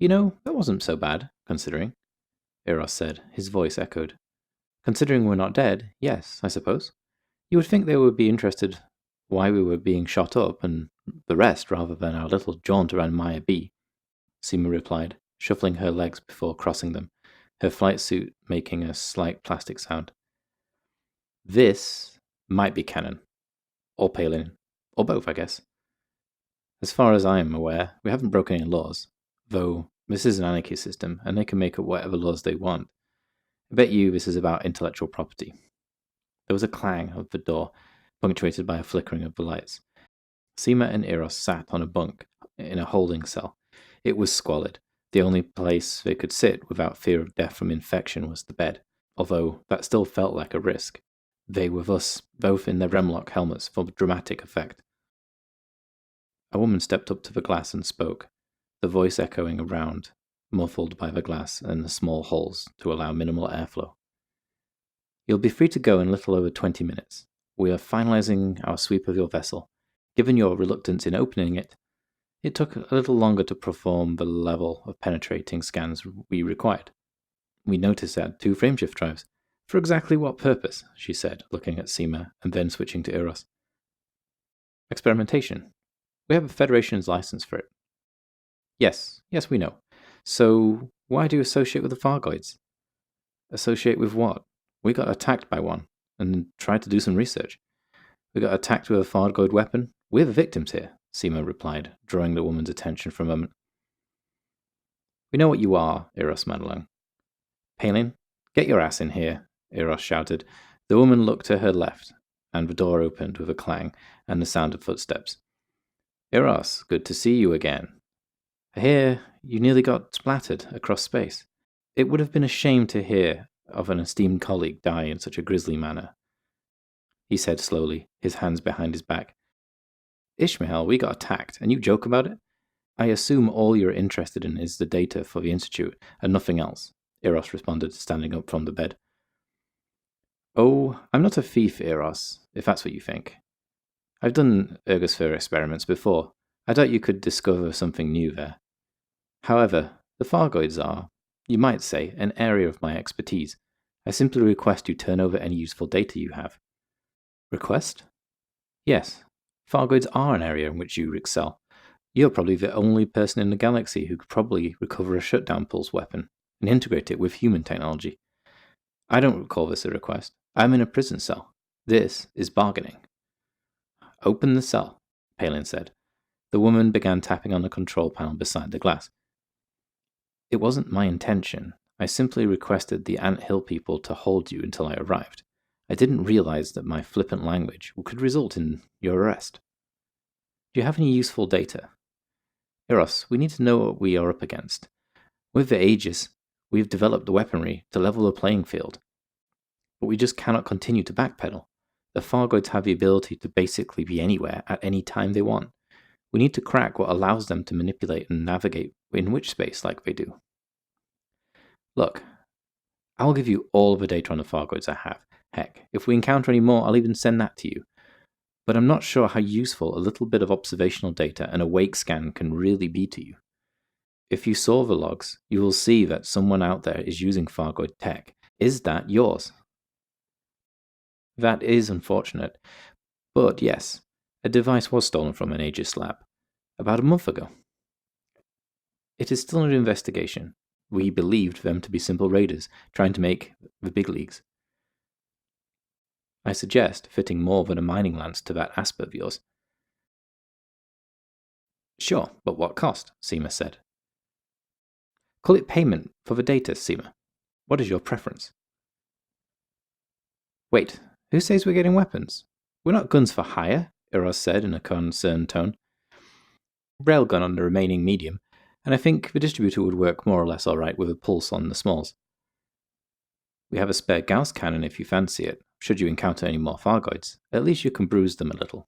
That wasn't so bad, considering, Eros said. His voice echoed. Considering we're not dead, yes, I suppose. You would think they would be interested why we were being shot up and the rest rather than our little jaunt around Maya B, Sima replied, shuffling her legs before crossing them, her flight suit making a slight plastic sound. This might be canon, or Palin, or both, I guess. As far as I am aware, we haven't broken any laws, though this is an anarchy system, and they can make up whatever laws they want. I bet you this is about intellectual property. There was a clang of the door, punctuated by a flickering of the lights. Sima and Eros sat on a bunk in a holding cell. It was squalid. The only place they could sit without fear of death from infection was the bed, although that still felt like a risk. They were thus both in their Remlock helmets for dramatic effect. A woman stepped up to the glass and spoke, the voice echoing around, muffled by the glass and the small holes to allow minimal airflow. You'll be free to go in a little over 20 minutes. We are finalizing our sweep of your vessel. Given your reluctance in opening it, it took a little longer to perform the level of penetrating scans we required. We noticed it had 2 frameshift drives. For exactly what purpose? She said, looking at Sima and then switching to Eros. Experimentation. We have a Federation's license for it. Yes, we know. So, why do you associate with the Fargoids? Associate with what? We got attacked by one, and tried to do some research. We got attacked with a Fargoid weapon. We're the victims here, Sima replied, drawing the woman's attention for a moment. We know what you are, Eros Madelung. Palin, get your ass in here, Eros shouted. The woman looked to her left, and the door opened with a clang and the sound of footsteps. Eros, good to see you again. I hear you nearly got splattered across space. It would have been a shame to hear of an esteemed colleague die in such a grisly manner, he said slowly, his hands behind his back. Ishmael, we got attacked, and you joke about it? I assume all you're interested in is the data for the Institute, and nothing else, Eros responded, standing up from the bed. Oh, I'm not a thief, Eros, if that's what you think. I've done ergosphere experiments before. I doubt you could discover something new there. However, the Fargoids are, you might say, an area of my expertise. I simply request you turn over any useful data you have. Request? Yes. Fargoids are an area in which you excel. You're probably the only person in the galaxy who could probably recover a shutdown pulse weapon and integrate it with human technology. I don't call this a request. I'm in a prison cell. This is bargaining. Open the cell, Palin said. The woman began tapping on the control panel beside the glass. It wasn't my intention. I simply requested the Ant Hill people to hold you until I arrived. I didn't realize that my flippant language could result in your arrest. Do you have any useful data? Eros, we need to know what we are up against. With the Aegis, we've developed the weaponry to level the playing field. But we just cannot continue to backpedal. The Fargoids have the ability to basically be anywhere at any time they want. We need to crack what allows them to manipulate and navigate in which space like they do. Look, I'll give you all the data on the Fargoids I have. Heck, if we encounter any more, I'll even send that to you. But I'm not sure how useful a little bit of observational data and a wake scan can really be to you. If you saw the logs, you will see that someone out there is using Fargoid tech. Is that yours? That is unfortunate. But yes, a device was stolen from an Aegis lab about a month ago. It is still under investigation. We believed them to be simple raiders trying to make the big leagues. I suggest fitting more than a mining lance to that asp of yours. Sure, but what cost? Sima said. Call it payment for the data, Sima. What is your preference? Wait, who says we're getting weapons? We're not guns for hire, Eros said in a concerned tone. Railgun on the remaining medium, and I think the distributor would work more or less alright with a pulse on the smalls. We have a spare Gauss cannon if you fancy it, should you encounter any more Fargoids. At least you can bruise them a little.